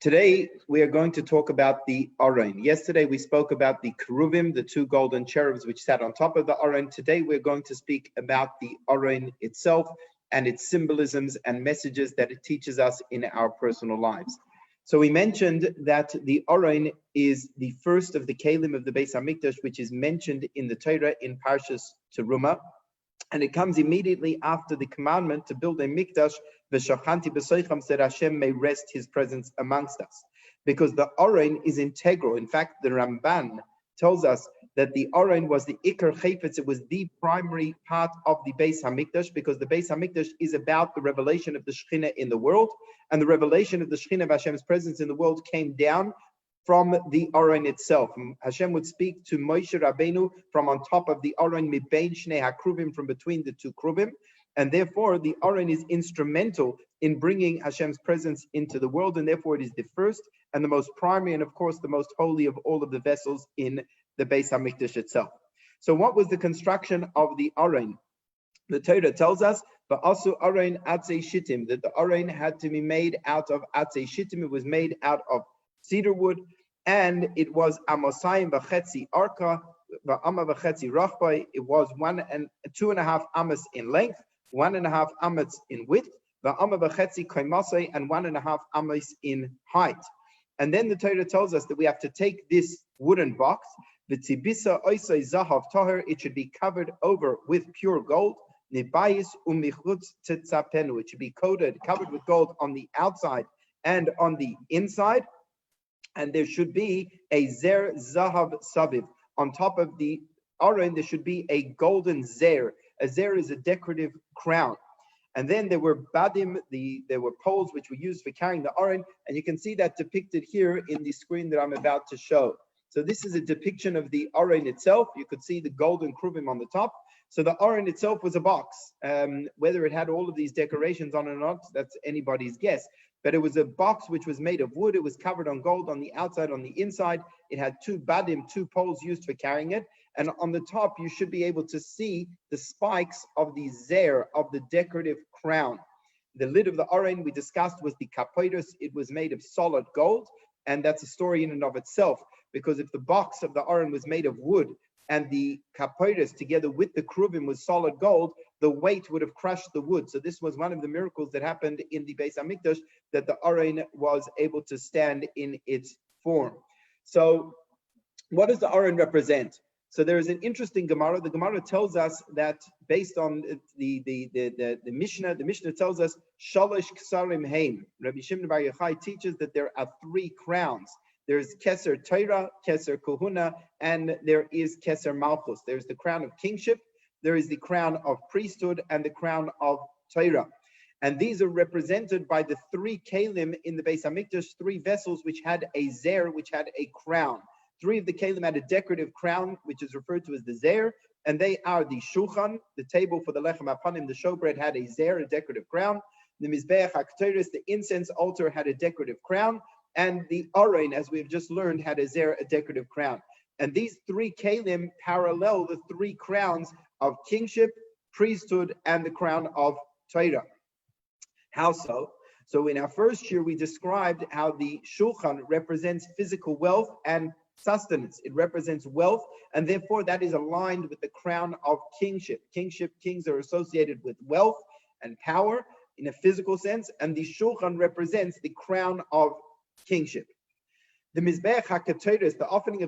Today, we are going to talk about the Aron. Yesterday, we spoke about the Keruvim, the two golden cherubs which sat on top of the Aron. Today, we're going to speak about the Aron itself and its symbolisms and messages that it teaches us in our personal lives. So we mentioned that the Aron is the first of the Kelim of the Beis Hamikdash, which is mentioned in the Torah in Parshas Teruma. And it comes immediately after the commandment to build a mikdash, v'shachanti b'soicham, so that Hashem may rest His presence amongst us. Because the Aron is integral. In fact, the Ramban tells us that the Aron was the Iker Chayfetz. It was the primary part of the Beis Hamikdash, because the Beis Hamikdash is about the revelation of the Shekhinah in the world, and the revelation of the Shekhinah of Hashem's presence in the world came down from the Aron itself. Hashem would speak to Moshe Rabbeinu from on top of the Aron, mibein shnei hakruvim, from between the two kruvim, and therefore the Aron is instrumental in bringing Hashem's presence into the world, and therefore it is the first and the most primary, and of course the most holy of all of the vessels in the Beis Hamikdash itself. So what was the construction of the Aron? The Torah tells us, "Va'asu Aron atzei shittim," that the Aron had to be made out of atzei shittim. It was made out of cedar wood, and it was amosayim v'chetzi arka v'ama v'chetzi rachbai. It was 2.5 amas in length, 1.5 amas in width, v'ama v'chetzi kaimasay, and 1.5 amas in height. And then the Torah tells us that we have to take this wooden box, v'tzibisa oisay zahav tahir. It should be covered over with pure gold. Nibayis umichutz tetzapenu. It should be covered with gold on the outside and on the inside. And there should be a zer zahav saviv. On top of the Aron, there should be a golden zer. A zer is a decorative crown. And then there were badim, there were poles which were used for carrying the Aron, and you can see that depicted here in the screen that I'm about to show. So this is a depiction of the Aron itself. You could see the golden kruvim on the top. So the Aron itself was a box. Whether it had all of these decorations on it or not, that's anybody's guess. But it was a box which was made of wood. It was covered on gold on the outside, on the inside. It had two badim, two poles used for carrying it. And on the top, you should be able to see the spikes of the zer, of the decorative crown. The lid of the Aron, we discussed, was the kapoidos. It was made of solid gold. And that's a story in and of itself. Because if the box of the Aron was made of wood, and the kapoidos together with the kruvim was solid gold, the weight would have crushed the wood. So this was one of the miracles that happened in the Beis Hamikdash, that the Aron was able to stand in its form. So what does the Aron represent? So there is an interesting Gemara. The Gemara tells us that based on the Mishnah tells us, Shalosh Ksarim Heim. Rabbi Shimon Bar Yochai teaches that there are 3 crowns. There's Keser Torah, Keser Kohuna, and there is Keser Malchus. There's the crown of kingship, there is the crown of priesthood, and the crown of Torah. And these are represented by the 3 Kelim in the Beis Hamikdash, 3 vessels which had a zer, which had a crown. 3 of the Kelim had a decorative crown, which is referred to as the zer, and they are the Shulchan, the table for the Lechem Apanim, the showbread had a zer, a decorative crown. The Mizbeach HaKtoros, the incense altar, had a decorative crown. And the Aron, as we've just learned, had a zer, a decorative crown. And these 3 Kelim parallel the 3 crowns of kingship, priesthood, and the crown of Torah. How so? So in our first year, we described how the Shulchan represents physical wealth and sustenance. It represents wealth, and therefore that is aligned with the crown of kingship. Kings are associated with wealth and power in a physical sense, and the Shulchan represents the crown of kingship. The Mizbeach HaKetoros, the offering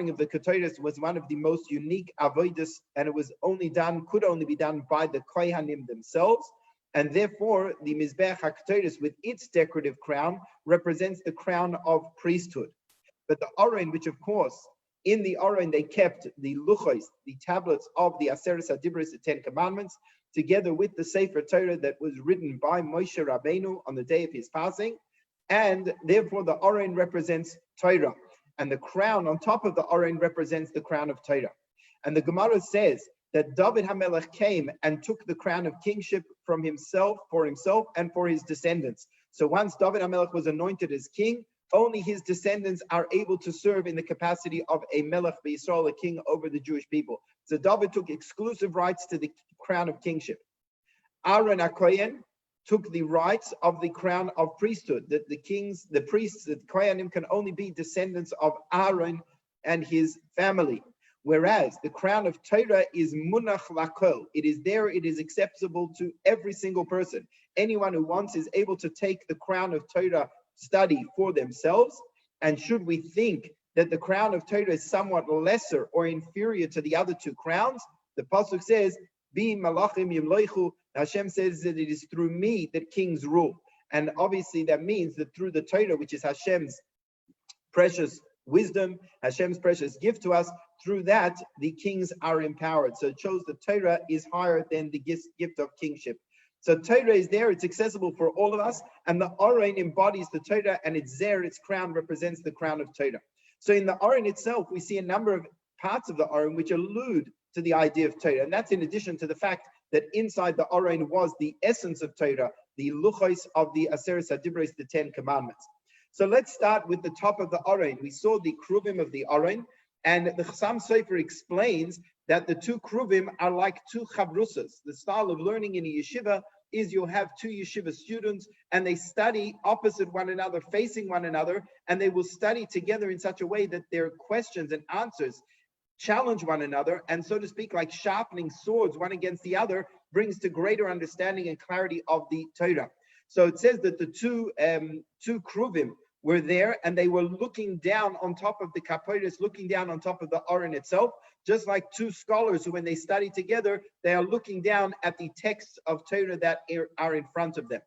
of the Ketoros, was one of the most unique avodas, and it was could only be done by the Kohanim themselves, and therefore the Mizbeach HaKetoros, with its decorative crown, represents the crown of priesthood. But the Aron, which of course, in the Aron they kept the luchos, the tablets of the Aseres HaDibros, the 10 Commandments, together with the Sefer Torah that was written by Moshe Rabbeinu on the day of his passing. And therefore the Aron represents Torah, and the crown on top of the Aron represents the crown of Torah. And the Gemara says that David HaMelech came and took the crown of kingship from himself, for himself, and for his descendants. So once David HaMelech was anointed as king, only his descendants are able to serve in the capacity of a Melech B'Yisrael, a king over the Jewish people. So David took exclusive rights to the crown of kingship. Aron HaKohen took the rights of the crown of priesthood, that the kings, the priests, the Kohanim can only be descendants of Aron and his family. Whereas the crown of Torah is munach lakol. It is there, it is acceptable to every single person. Anyone who wants is able to take the crown of Torah study for themselves. And should we think that the crown of Torah is somewhat lesser or inferior to the other two crowns, the pasuk says, "Bi malachim yimloichu." Hashem says that it is through me that kings rule, and obviously that means that through the Torah, which is Hashem's precious wisdom, Hashem's precious gift to us, through that the kings are empowered. So it shows that Torah is higher than the gift of kingship. So Torah is there, it's accessible for all of us, and the Aron embodies the Torah, and it's there, its crown represents the crown of Torah. So in the Aron itself, we see a number of parts of the Aron which allude to the idea of Torah, and that's in addition to the fact that inside the Aron was the essence of Torah, the luchos of the Aseret HaDibros, the 10 Commandments. So let's start with the top of the Aron. We saw the kruvim of the Aron, and the Chassam Sofer explains that the two kruvim are like two chavrusas. The style of learning in a yeshiva is you'll have two yeshiva students, and they study opposite one another, facing one another, and they will study together in such a way that their questions and answers challenge one another, and so to speak, like sharpening swords one against the other, brings to greater understanding and clarity of the Torah. So it says that the two kruvim were there, and they were looking down on top of the kaporos, looking down on top of the Aron itself, just like two scholars who, when they study together, they are looking down at the texts of Torah that are in front of them.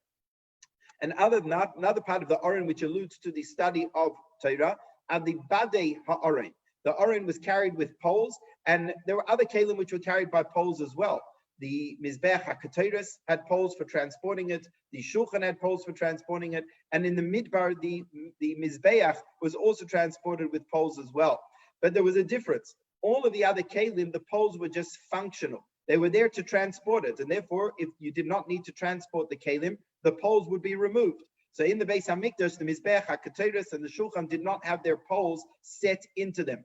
And other than that, another part of the Aron which alludes to the study of Torah are the badei ha'aron. The Aron was carried with poles, and there were other kelim which were carried by poles as well. The Mizbeach HaKetoros had poles for transporting it. The Shulchan had poles for transporting it. And in the Midbar, the Mizbeach was also transported with poles as well. But there was a difference. All of the other kelim, the poles were just functional. They were there to transport it. And therefore, if you did not need to transport the kelim, the poles would be removed. So in the Beis Hamikdash, the Mizbeach HaKetoros and the Shulchan did not have their poles set into them.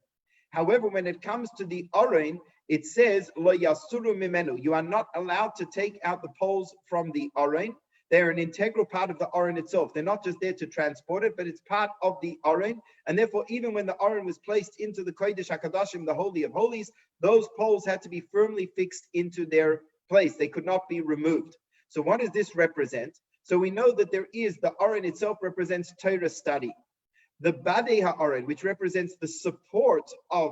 However, when it comes to the Aron, it says, Lo yasuru mimenu. You are not allowed to take out the poles from the Aron. They're an integral part of the Aron itself. They're not just there to transport it, but it's part of the Aron. And therefore, even when the Aron was placed into the Kodesh HaKadoshim, the Holy of Holies, those poles had to be firmly fixed into their place. They could not be removed. So what does this represent? So we know that there is, the Aron itself represents Torah study. The Badei HaAron, which represents the support of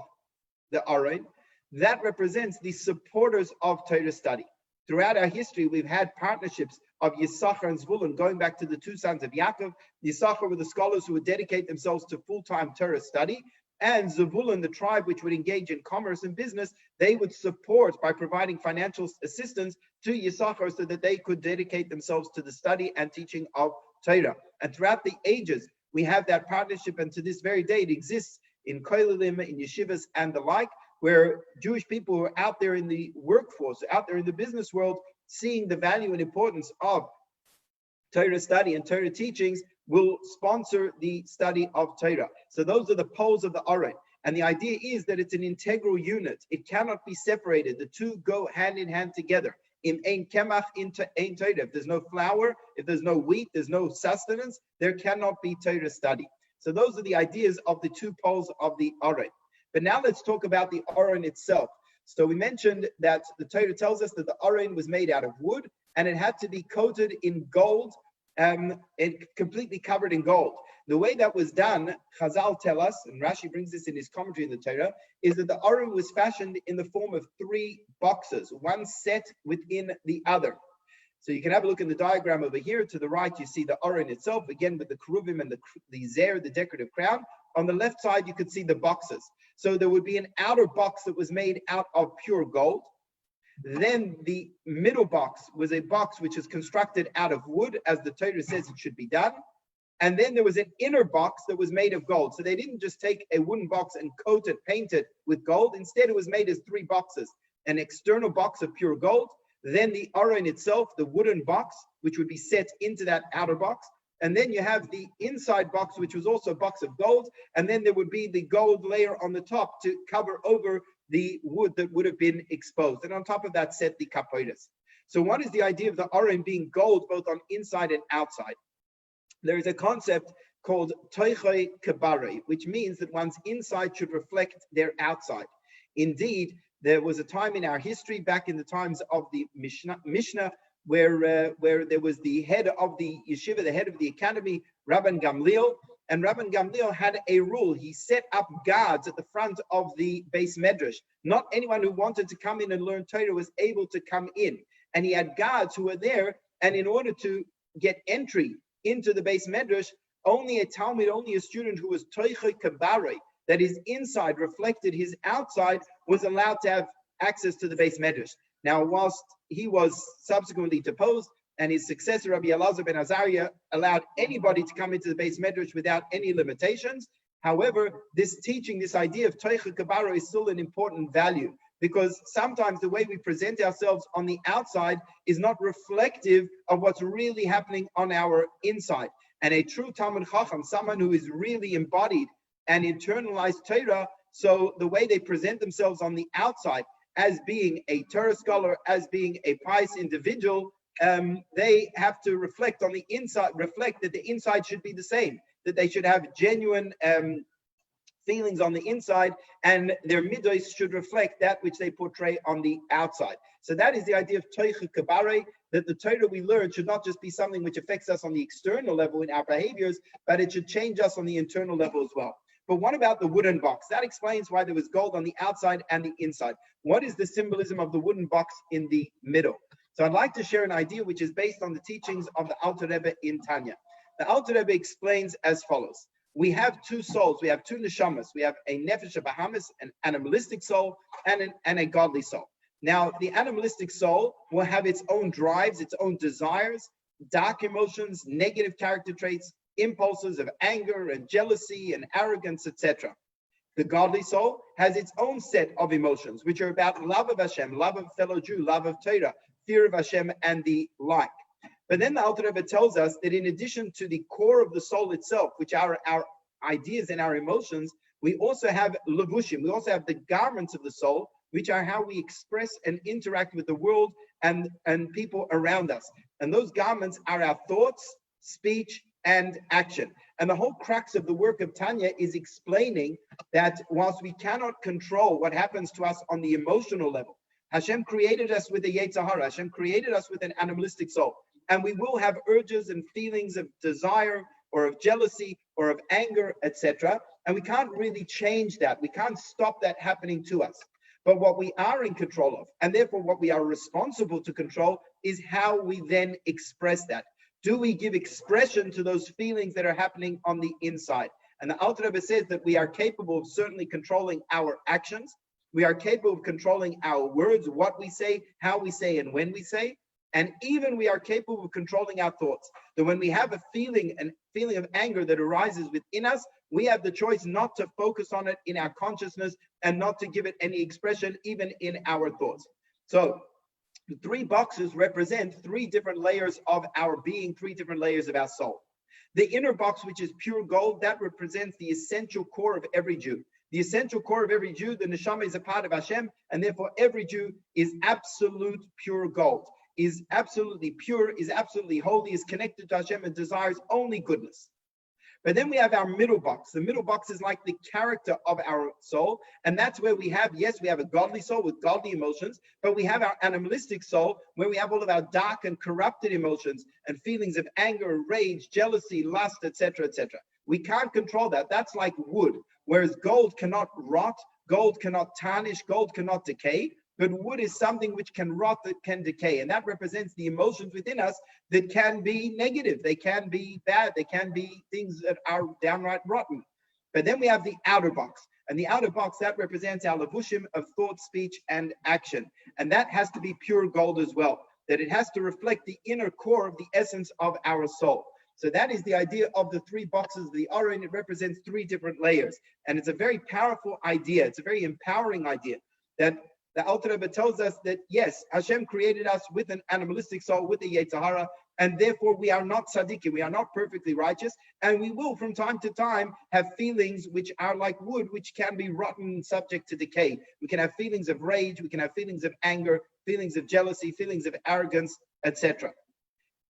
the Aron, that represents the supporters of Torah study. Throughout our history, we've had partnerships of Yisachar and Zvulun, going back to the two sons of Yaakov. Yisachar were the scholars who would dedicate themselves to full-time Torah study, and Zvulun, the tribe which would engage in commerce and business, they would support by providing financial assistance to Yisachar so that they could dedicate themselves to the study and teaching of Torah. And throughout the ages, we have that partnership, and to this very day, it exists in Kollelim, in yeshivas, and the like, where Jewish people who are out there in the workforce, out there in the business world, seeing the value and importance of Torah study and Torah teachings, will sponsor the study of Torah. So those are the poles of the Aron. And the idea is that it's an integral unit. It cannot be separated. The two go hand in hand together. In ein kemach into ein Torah. If there's no flour, if there's no wheat, there's no sustenance, there cannot be Torah study. So those are the ideas of the two poles of the Aron. But now let's talk about the Aron itself. So we mentioned that the Torah tells us that the Aron was made out of wood, and it had to be coated in gold, and completely covered in gold. The way that was done, Chazal tell us, and Rashi brings this in his commentary in the Torah, is that the Aron was fashioned in the form of three boxes, one set within the other. So you can have a look in the diagram over here. To the right, you see the Aron itself, again with the keruvim and the zer, the decorative crown. On the left side, you could see the boxes. So there would be an outer box that was made out of pure gold. Then the middle box was a box which is constructed out of wood, as the Torah says it should be done. And then there was an inner box that was made of gold. So they didn't just take a wooden box and coat it, paint it with gold. Instead, it was made as three boxes. An external box of pure gold, then the Aron itself, the wooden box, which would be set into that outer box. And then you have the inside box, which was also a box of gold. And then there would be the gold layer on the top to cover over the wood that would have been exposed. And on top of that, set the kaporos. So what is the idea of the Aron being gold both on inside and outside? There is a concept called toichoi kabare, which means that one's inside should reflect their outside. Indeed, there was a time in our history, back in the times of the Mishnah, where there was the head of the yeshiva, the head of the academy, Rabban Gamliel, and Rabban Gamliel had a rule. He set up guards at the front of the Beis Medrash. Not anyone who wanted to come in and learn Torah was able to come in. And he had guards who were there, and in order to get entry into the Beis Medrash, only a Talmud, only a student who was toichoi kabare, that his inside reflected his outside, was allowed to have access to the Beis Medrash. Now, whilst he was subsequently deposed, and his successor, Rabbi Elazar ben Azariah, allowed anybody to come into the Beis Medrash without any limitations. However, this teaching, this idea of toichoi kabare is still an important value, because sometimes the way we present ourselves on the outside is not reflective of what's really happening on our inside. And a true Talmud Chacham, someone who is really embodied and internalized Torah, so the way they present themselves on the outside as being a Torah scholar, as being a pious individual, they have to reflect on the inside, reflect that the inside should be the same, that they should have genuine feelings on the inside, and their midos should reflect that which they portray on the outside. So that is the idea of toichoi kabare, that the Torah we learn should not just be something which affects us on the external level in our behaviors, but it should change us on the internal level as well. But what about the wooden box? That explains why there was gold on the outside and the inside. What is the symbolism of the wooden box in the middle? So I'd like to share an idea which is based on the teachings of the Alter Rebbe in Tanya. The Alter Rebbe explains as follows. We have two souls, we have two neshamas. We have a nefesh Bahamas, an animalistic soul, and a godly soul. Now, the animalistic soul will have its own drives, its own desires, dark emotions, negative character traits, impulses of anger and jealousy and arrogance, etc. The godly soul has its own set of emotions, which are about love of Hashem, love of fellow Jew, love of Torah, fear of Hashem, and the like. But then the Alter Rebbe tells us that in addition to the core of the soul itself, which are our ideas and our emotions, we also have levushim, we also have the garments of the soul, which are how we express and interact with the world and people around us. And those garments are our thoughts, speech, and action. And the whole crux of the work of Tanya is explaining that whilst we cannot control what happens to us on the emotional level, Hashem created us with a Yetzer Hara, Hashem created us with an animalistic soul. And we will have urges and feelings of desire or of jealousy or of anger, etc. And we can't really change that. We can't stop that happening to us. But what we are in control of, and therefore what we are responsible to control, is how we then express that. Do we give expression to those feelings that are happening on the inside? And the Alter Rebbe says that we are capable of certainly controlling our actions. We are capable of controlling our words, what we say, how we say, and when we say. And even we are capable of controlling our thoughts. That when we have a feeling of anger that arises within us, we have the choice not to focus on it in our consciousness and not to give it any expression, even in our thoughts. So the three boxes represent three different layers of our being, three different layers of our soul. The inner box, which is pure gold, that represents the essential core of every Jew. The essential core of every Jew, the neshama, is a part of Hashem, and therefore every Jew is absolute pure gold, is absolutely pure, is absolutely holy, is connected to Hashem, and desires only goodness. But then we have our middle box. The middle box is like the character of our soul. And that's where we have, yes, we have a godly soul with godly emotions, but we have our animalistic soul where we have all of our dark and corrupted emotions and feelings of anger, rage, jealousy, lust, etc., etc. We can't control that. That's like wood, whereas gold cannot rot, gold cannot tarnish, gold cannot decay. But wood is something which can rot, that can decay. And that represents the emotions within us that can be negative. They can be bad. They can be things that are downright rotten. But then we have the outer box. And the outer box, that represents our levushim of thought, speech, and action. And that has to be pure gold as well. That it has to reflect the inner core of the essence of our soul. So that is the idea of the three boxes of the Aron. It represents three different layers. And it's a very powerful idea. It's a very empowering idea that the Alter Rebbe tells us that, yes, Hashem created us with an animalistic soul, with a Yetzer Hara, and therefore we are not tzaddikim, we are not perfectly righteous, and we will from time to time have feelings which are like wood, which can be rotten and subject to decay. We can have feelings of rage, we can have feelings of anger, feelings of jealousy, feelings of arrogance, etc.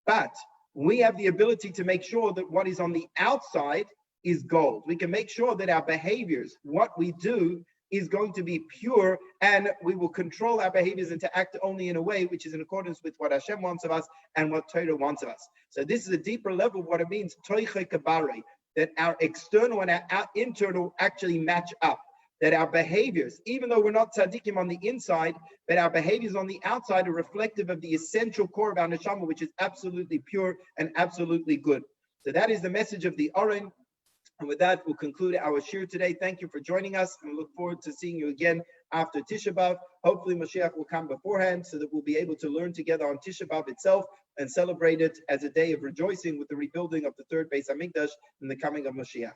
But we have the ability to make sure that what is on the outside is gold. We can make sure that our behaviors, what we do, is going to be pure, and we will control our behaviors and to act only in a way which is in accordance with what Hashem wants of us and what Torah wants of us. So this is a deeper level of what it means, that our external and our internal actually match up. That our behaviors, even though we're not tzaddikim on the inside, but our behaviors on the outside are reflective of the essential core of our neshama, which is absolutely pure and absolutely good. So that is the message of the Aron. And with that, we'll conclude our shir today. Thank you for joining us, and we look forward to seeing you again after Tisha B'Av. Hopefully, Mashiach will come beforehand so that we'll be able to learn together on Tisha B'Av itself and celebrate it as a day of rejoicing with the rebuilding of the third Beis Hamikdash and the coming of Mashiach.